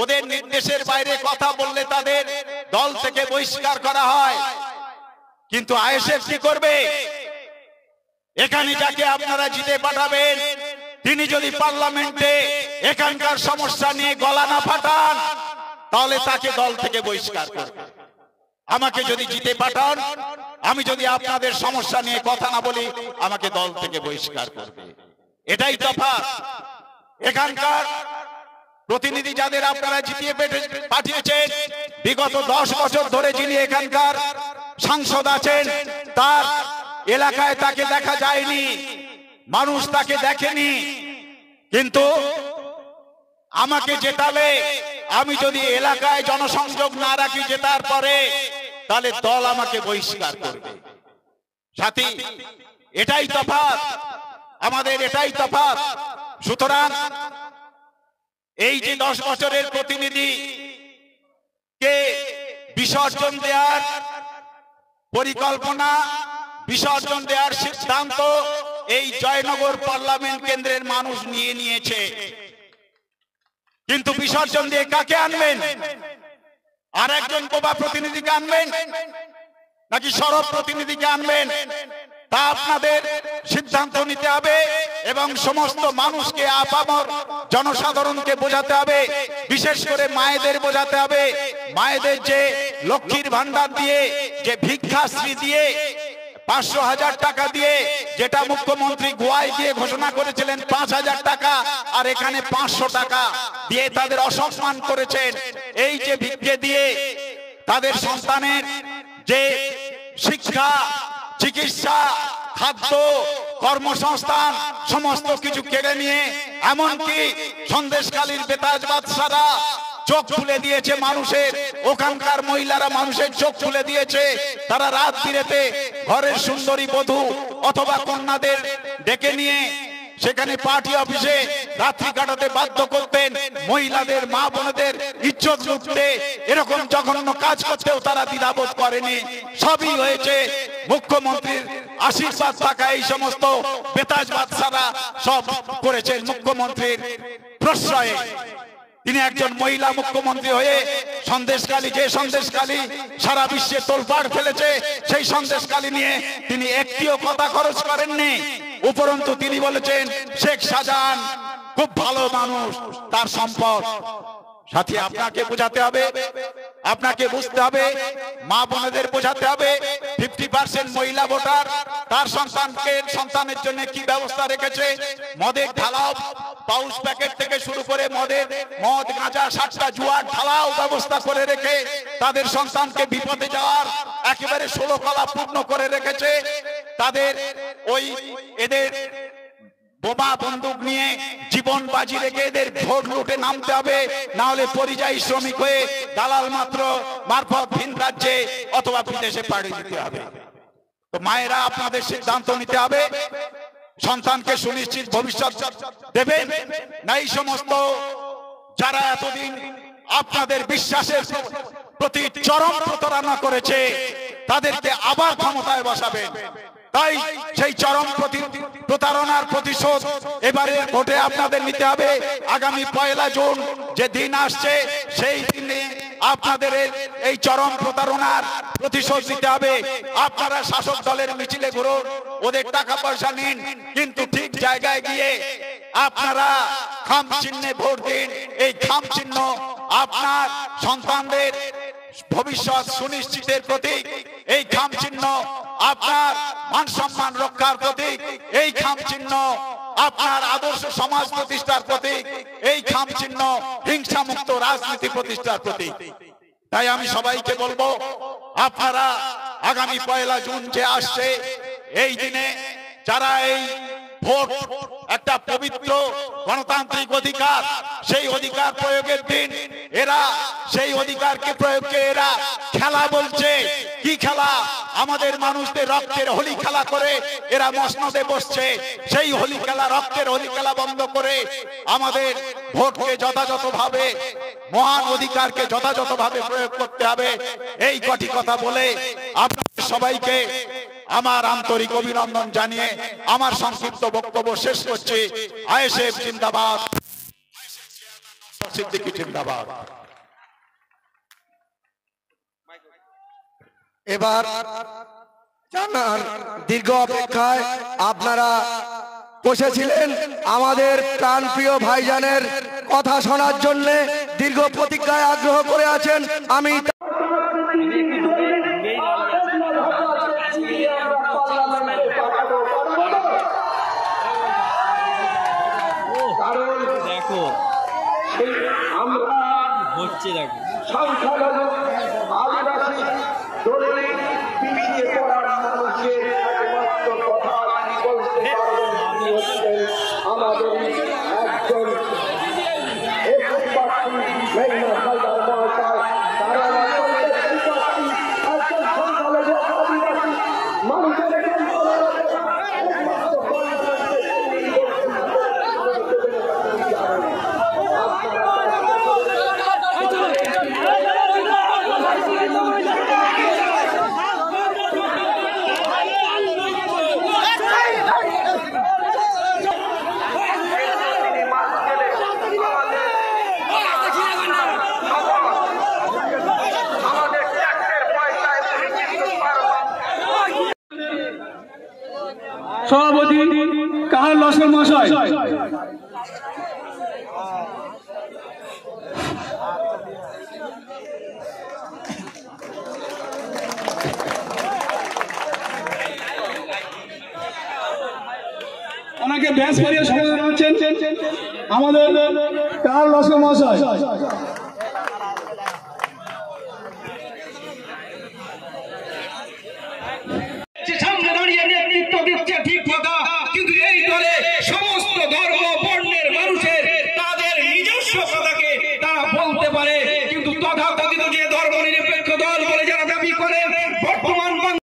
ওদের নির্দেশের বাইরে কথা বললে তাদের দল থেকে বহিষ্কার করা হয়। কিন্তু আইএসএফ কি করবে? এখানে যাকে আপনারা জিতে পাঠাবেন তিনি যদি পার্লামেন্টে এখানকার সমস্যা নিয়ে গলা না ফাটান তাহলে তাকে দল থেকে বহিষ্কার করবে। আমাকে যদি জিতে পাঠান, আমি যদি আপনাদের সমস্যা নিয়ে কথা না বলি, আমাকে দল থেকে বহিষ্কার করবে। এটাই তফাৎ। এখানকার প্রতিনিধি যাদের আপনারা জিতিয়ে পাঠিয়েছেন, বিগত 10 বছর ধরে যিনি এখানকার সাংসদ আছেন, তার এলাকায় তাকে দেখা যায়নি, মানুষ তাকে দেখেনি। কিন্তু আমাকে জেতালে, আমি যদি এলাকায় জনসংযোগ না রাখি জেতার পরে, তাহলে দল আমাকে বহিষ্কার করবে। সাথী, এটাই তফাৎ, আমাদের এটাই তফাৎ। সুতরাং এই যে 10 বছরের প্রতিনিধি কে বিসর্জন দেওয়ার পরিকল্পনা, বিসর্জন দেওয়ার সিদ্ধান্ত এই জয়নগর পার্লামেন্ট কেন্দ্রের মানুষ নিয়ে নিয়েছে। কিন্তু বিসর্জন দিয়ে কাকে আনবেন? আর একজন বোবা প্রতিনিধিকে আনবেন নাকি সরব প্রতিনিধিকে আনবেন? তা আপনাদের সিদ্ধান্ত নিতে হবে এবং সমস্ত মানুষকে, আপামর জনসাধারণকে বোঝাতে হবে, বিশেষ করে মায়েদের বোঝাতে হবে। মায়েদের যে লক্ষ্মীর ভান্ডার দিয়ে, যে ভিক্ষাশ্রী দিয়ে, 500,000 টাকা দিয়ে, যেটা মুখ্যমন্ত্রী গোয়ায় গিয়ে ঘোষণা করেছিলেন 5,000 টাকা, আর এখানে 500 টাকা দিয়ে তাদের অসম্মান করেছেন। এই যে ভিক্ষে দিয়ে তাদের সন্তানের যে শিক্ষা, চিকিৎসা, খাদ্য, কর্মসংস্থান সমস্ত কিছু কেড়ে নিয়ে, এমনকি সন্দেশখালীর বেতাজ বাদশারা চোখ খুলে দিয়েছে মানুষের, ওখানকার মহিলারা মানুষের চোখ খুলে দিয়েছে। তারা রাত বিরেতে ঘরের সুন্দরী বধূ অথবা কন্যাদের ডেকে নিয়ে সেখানে পার্টি অফিসে রাত্রি কাটাতে বাধ্য করতেন, মহিলাদের, মা বোনদের ইজ্জত লুটতে। এরকম জঘন্য কাজ করতেও তারা দ্বিধাবোধ করেনি। সবই হয়েছে মুখ্যমন্ত্রীর আশীর্বাদ থাকা। এই সমস্ত বেতাজ বাদশারা সব করেছেন মুখ্যমন্ত্রীর প্রশ্রয়ে। তিনি একজন মহিলা মুখ্যমন্ত্রী হয়ে সন্দেশখালী, যে সন্দেশখালী সারা বিশ্বে তোলপাড় ফেলেছে, সেই সন্দেশখালী নিয়ে তিনি একটিও কথা খরচ করেননি। উপরন্তু তিনি বলেছেন শেখ শাহজাহান খুব ভালো মানুষ, তার সম্পদ। সাথী, আপনাকে বোঝাতে হবে, আপনাকে বুঝতে হবে, মা বোনেদের বোঝাতে হবে 50% মহিলা ভোটার, তার সন্তানের জন্য কি ব্যবস্থা রেখেছে। মদের ঢালাও, পাউচ প্যাকেট থেকে শুরু করে মদ, গাঁজা, 60টা জুয়ার ঢালাও ব্যবস্থা করে রেখে তাদের সন্তানকে বিপদে যাওয়ার একেবারে 16 কলা পূর্ণ করে রেখেছে। তাদের ওই এদের বোমা বন্দুক নিয়ে জীবন বাজি রেখে এদের ভোট লুটে নামতে হবে, না হলে পরিযায়ী শ্রমিক হয়ে দালাল মারফত ভিন রাজ্যে অথবা বিদেশে পাড়ি দিতে হবে। তো মায়েরা, আপনাদের সিদ্ধান্ত নিতে হবে, সন্তানকে সুনিশ্চিত ভবিষ্যৎ দেবেন না এই সমস্ত যারা এতদিন আপনাদের বিশ্বাসের প্রতি চরম প্রতারণা করেছে, তাদেরকে আবার ক্ষমতায় বসাবেন। তাই সেই চরম প্রতারণার প্রতিশোধ এবারের ভোটে আপনাদের নিতে হবে। আগামী 1 জুন যে দিন আসছে, সেই দিনে আপনাদের এই চরম প্রতারণার প্রতিশোধ নিতে হবে। আপনারা শাসক দলের মিছিলে ঘুরুন, ওদের টাকা পয়সা নিন, কিন্তু ঠিক জায়গায় গিয়ে আপনারা খাম চিহ্নে ভোট দিন। এই খাম চিহ্ন আপনার সন্তানদের ভবিষ্যৎ সুনিশ্চিতের প্রতীক। এই খাম চিহ্ন আপনার মান সম্মান রক্ষার প্রতীক। এই খাম চিহ্ন আপনার আদর্শ সমাজ প্রতিষ্ঠার প্রতীক। এই খাম চিহ্ন হিংসা মুক্ত রাজনীতি প্রতিষ্ঠার প্রতীক। তাই আমি সবাইকে বলবো, আপনারা আগামী 1 জুন যে আসছে, এই দিনে যারা এই ভোট একটা পবিত্র গণতান্ত্রিক অধিকার, সেই অধিকার প্রয়োগের দিন এরা সেই অধিকারকে প্রয়োগকে এরা খেলা বলছে। কি খেলা? আমাদের মানুষদের রক্তের হোলি খেলা করে এরা মসনদে বসছে। সেই হোলি খেলা, রক্তের হোলি খেলা বন্ধ করে আমাদের ভোটকে যথাযথভাবে, মহান অধিকারকে যথাযথভাবে প্রয়োগ করতে হবে। এই কটি কথা বলে আপনাদের সবাইকে আমার আন্তরিক অভিনন্দন জানিয়ে আমার সংক্ষিপ্ত বক্তব্য শেষ করছি। আইএসএফ জিন্দাবাদ। সিদ্দিকী জিন্দাবাদ। এবার জানান, দীর্ঘ অপেক্ষায় আপনারা বসেছিলেন আমাদের প্রাণপ্রিয় ভাইজানের কথা শোনার জন্য, দীর্ঘ প্রতীক্ষায় আগ্রহ করে আছেন। আমি দেখো আমরা হচ্ছে দেখো সংখ্যালঘু আদিবাসী দলিত পিছিয়ে পড়া মানুষের একমাত্র কথা বলতে পারবেন তিনি হচ্ছেন আমাদের একজন এসবাসী মেঘনা হালদার মহাশয়। তারা একজন সংখ্যালঘু আদিবাসী মানুষের সভাপতি কাহার লস্কর মহাশয়। ওনাকে ব্যাস করিয়ে সভাপতি জানাচ্ছেন আমাদের কাহার লস্কর মহাশয়। সামনে দাঁড়িয়ে নেতৃত্ব দিচ্ছে ঠিক কথা, কিন্তু এই দলে সমস্ত ধর্ম বর্ণের মানুষের তাদের নিজস্ব কথাকে তারা বলতে পারে, কিন্তু তথাকথিত যে ধর্ম নিরপেক্ষ দল বলে যারা দাবি করে